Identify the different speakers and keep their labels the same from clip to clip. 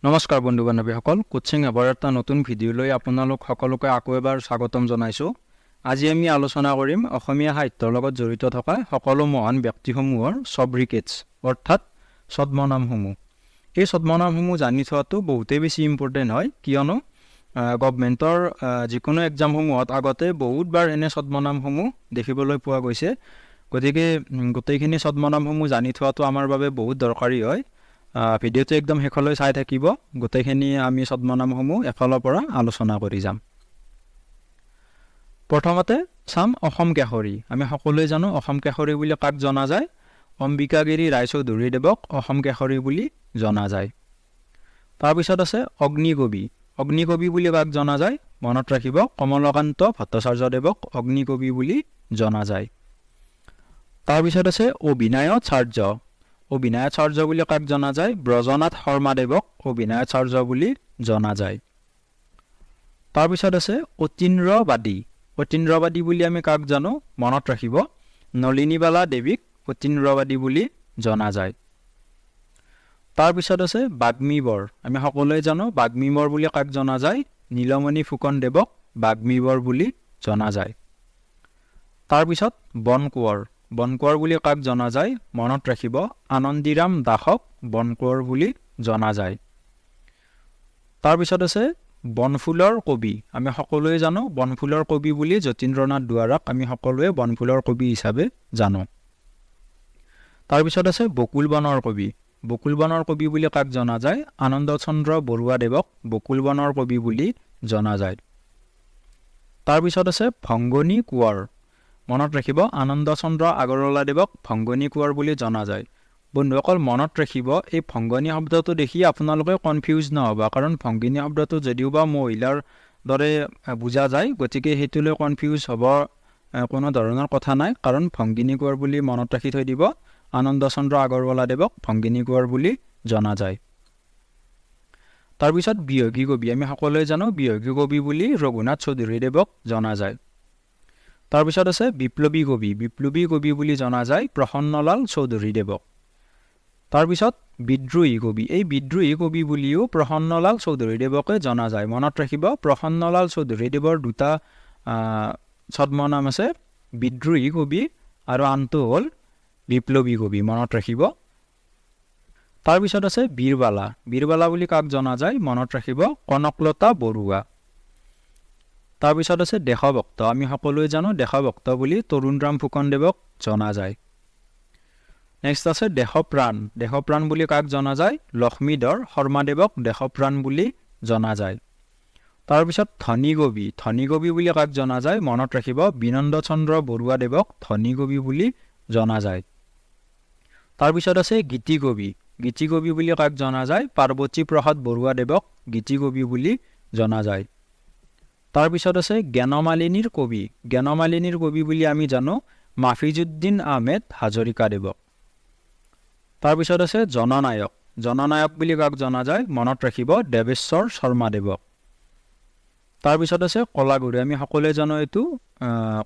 Speaker 1: নমস্কাৰ বন্ধু বান্ধৱীসকল, কোচিং এবাৰ এটা নতুন ভিডিঅ'লৈ আপোনালোক সকলোকে আকৌ এবাৰ স্বাগতম জনাইছোঁ। আজি আমি আলোচনা কৰিম অসমীয়া সাহিত্যৰ লগত জড়িত থকা সকলো মহান ব্যক্তিসমূহৰ সব্ৰিকেটছ অৰ্থাৎ ছদ্মনামসমূহ। এই ছদ্মনামসমূহ জানি থোৱাটো বহুতেই বেছি ইম্পৰ্টেণ্ট হয়, কিয়নো গভৰ্ণমেণ্টৰ যিকোনো এক্সামসমূহত আগতে বহুতবাৰ এনে ছদ্মনামসমূহ দেখিবলৈ পোৱা গৈছে। গতিকে গোটেইখিনি ছদ্মনামসমূহ জানি থোৱাটো আমাৰ বাবে বহুত দৰকাৰী হয়। ভিডিঅ'টো একদম শেষলৈ চাই থাকিব। গোটেইখিনি আমি ছদ্মনামসমূহ এফালৰ পৰা আলোচনা কৰি যাম। প্ৰথমতে চাম অসম কেশৰী। আমি সকলোৱে জানো অসম কেশৰী বুলি কাক জনা যায়? অম্বিকাগিৰি ৰায়চৌধুৰীদেৱক অসম কেশৰী বুলি জনা যায়। তাৰপিছত আছে অগ্নিকবি। অগ্নিকবি বুলি কাক জনা যায়? মনত ৰাখিব, কমলকান্ত ভট্টাচাৰ্যদেৱক অগ্নিকবি বুলি জনা যায়। তাৰপিছত আছে অভিনায়াচাৰ্য। অভিনায়াচাৰ্য বুলি কাক জনা যায়? ব্ৰজনাথ শৰ্মাদেৱক অভিনায়াচাৰ্য বুলি জনা যায়। তাৰপিছত আছে অতীন্দ্ৰবাদী। অতীন্দ্ৰবাদী বুলি আমি কাক জানো? মনত ৰাখিব, নলিনীবালা দেৱীক অতীন্দ্ৰবাদী বুলি জনা যায়। তাৰপিছত আছে বাগ্মীবৰ। আমি সকলোৱে জানো বাগ্মীবৰ বুলি কাক জনা যায়? নীলমণি ফুকনদেৱক বাগ্মীবৰ বুলি জনা যায়। তাৰপিছত বনকোঁৱৰ। বনকোঁৱৰ বুলি কাক জনা যায়? মনত ৰাখিব, আনন্দীৰাম দাসক বনকোঁৱৰ বুলি জনা যায়। তাৰপিছত আছে বনফুলৰ কবি। আমি সকলোৱে জানো বনফুলৰ কবি বুলি যতীন্দ্ৰনাথ দুৱৰাক আমি সকলোৱে বনফুলৰ কবি হিচাপে জানো। তাৰপিছত আছে বকুল বনৰ কবি। বকুল বনৰ কবি বুলি কাক জনা যায়? আনন্দচন্দ্ৰ বৰুৱাদেৱক বকুল বনৰ কবি বুলি জনা যায়। তাৰপিছত আছে ভংগনী কোঁৱৰ। মনত ৰাখিব, আনন্দচন্দ্ৰ আগৰৱালাদেৱক ভংগনী কোঁৱৰ বুলি জনা যায়। বন্ধুসকল মনত ৰাখিব, এই ভংগনী শব্দটো দেখি আপোনালোকে কনফিউজ নহ'ব, কাৰণ ভংগিনী শব্দটো যদিও বা মহিলাৰ দৰে বুজা যায়, গতিকে সেইটোলৈ কনফিউজ হ'ব কোনো ধৰণৰ কথা নাই, কাৰণ ভংগিনী কোঁৱৰ বুলি মনত ৰাখি থৈ দিব, আনন্দচন্দ্ৰ আগৰৱালাদেৱক ভংগিনী কোঁৱৰ বুলি জনা যায়। তাৰপিছত বিহগী কবি। আমি সকলোৱে জানো বিহগী কবি বুলি ৰঘুনাথ চৌধুৰীদেৱক জনা যায়। তাৰপিছত আছে বিপ্লৱী কবি। বিপ্লৱী কবি বুলি জনা যায় প্ৰসন্নলাল চৌধুৰীদেৱক। তাৰপিছত বিদ্ৰোহী কবি। এই বিদ্ৰোহী কবি বুলিও প্ৰসন্নলাল চৌধুৰীদেৱকে জনা যায়। মনত ৰাখিব, প্ৰসন্নলাল চৌধুৰীদেৱৰ দুটা ছদ্মনাম আছে, বিদ্ৰোহী কবি আৰু আনটো হ'ল বিপ্লৱী কবি। মনত ৰাখিব। তাৰপিছত আছে বীৰবালা। বীৰবালা বুলি কাক জনা যায়? মনত ৰাখিব, কনকলতা বৰুৱা। তাৰপিছত আছে দেশভক্ত। আমি সকলোৱে জানো দেশভক্ত বুলি তৰুণৰাম ফুকনদেৱক জনা যায়। নেক্সট আছে দেশপ্ৰাণ। দেশপ্ৰাণ বুলি কাক জনা যায়? লক্ষ্মীধৰ শৰ্মাদেৱক দেশপ্ৰাণ বুলি জনা যায়। তাৰপিছত ধনী কবি। ধনী কবি বুলি কাক জনা যায়? মনত ৰাখিব, বিনন্দ চন্দ্ৰ বৰুৱাদেৱক ধনী কবি বুলি জনা যায়। তাৰপিছত আছে গীতি কবি। গীতি কবি বুলি কাক জনা যায়? পাৰ্বতী প্ৰসাদ বৰুৱাদেৱক গীতি কবি বুলি জনা যায়। তাৰপিছত আছে জ্ঞানমালিনীৰ কবি। জ্ঞানমালিনীৰ কবি বুলি আমি জানো মাফিজুদ্দিন আহমেদ হাজৰিকাদেৱক। তাৰপিছত আছে জননায়ক। জননায়ক বুলি কাক জনা যায়? মনত ৰাখিব, দেৱেশ্বৰ শৰ্মাদেৱক। তাৰপিছত আছে কলাগুৰু। আমি সকলোৱে জানো এইটো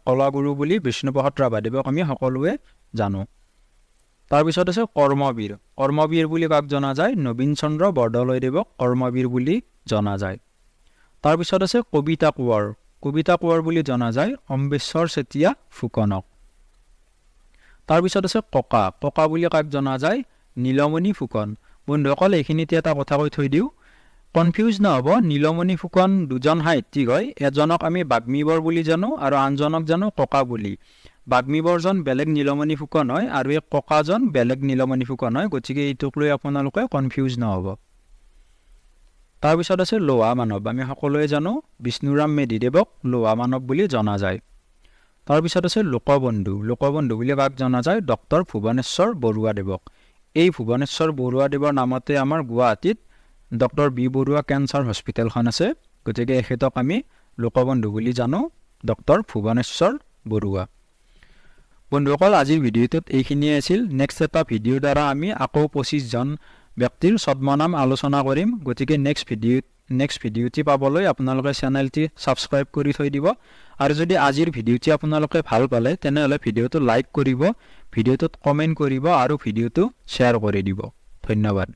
Speaker 1: কলাগুৰু বুলি বিষ্ণুপ্ৰসাদ ৰাভাদেৱক আমি সকলোৱে জানো। তাৰপিছত আছে কৰ্মবীৰ। কৰ্মবীৰ বুলি কাক জনা যায়? নবীন চন্দ্ৰ বৰদলৈদেৱক কৰ্মবীৰ বুলি জনা যায়। তাৰপিছত আছে কবিতা কোঁৱৰ। কবিতা কোঁৱৰ বুলি জনা যায় অম্বেশ্বৰ চেতিয়া ফুকনক। তাৰপিছত আছে ককা। ককা বুলি কাক জনা যায়? নীলমণি ফুকন। বন্ধুসকল এইখিনিতে এটা কথা কৈ থৈ দিওঁ, কনফিউজ নহ'ব, নীলমণি ফুকন দুজন সাহিত্যিক হয়। এজনক আমি বাগ্মীবৰ বুলি জানো আৰু আনজনক জানো ককা বুলি। বাগ্মীবৰজন বেলেগ নীলমণি ফুকন হয় আৰু এই ককাজন বেলেগ নীলমণি ফুকন হয়। গতিকে এইটোক লৈ আপোনালোকে কনফিউজ নহ'ব। তাৰপিছত আছে লৌহা মানৱ। আমি সকলোৱে জানো বিষ্ণুৰাম মেধিদেৱক লৌহা মানৱ বুলি জনা যায়। তাৰপিছত আছে লোকবন্ধু। লোকবন্ধু বুলি কাক জনা যায়? ডক্টৰ ভুৱনেশ্বৰ বৰুৱাদেৱক। এই ভুৱনেশ্বৰ বৰুৱাদেৱৰ নামতে আমাৰ গুৱাহাটীত ডক্টৰ বি বৰুৱা কেঞ্চাৰ হস্পিটেলখন আছে। গতিকে এখেতক আমি লোকবন্ধু বুলি জানো, ডক্টৰ ভুৱনেশ্বৰ বৰুৱা। বন্ধুসকল আজিৰ ভিডিঅ'টোত এইখিনিয়ে আছিল। নেক্সট এটা ভিডিঅ'ৰ দ্বাৰা আমি আকৌ 25জন ব্যক্তিৰ ছদ্মনাম আলোচনা কৰিম। গতিকে নেক্সট ভিডিঅ'টি পাবলৈ আপোনালোকে চেনেলটি ছাবস্ক্ৰাইব কৰি থৈ দিব। আৰু যদি আজিৰ ভিডিঅ'টি আপোনালোকে ভাল পালে তেনেহ'লে ভিডিঅ'টো লাইক কৰিব, ভিডিঅ'টোত কমেণ্ট কৰিব আৰু ভিডিঅ'টো শ্বেয়াৰ কৰি দিব। ধন্যবাদ।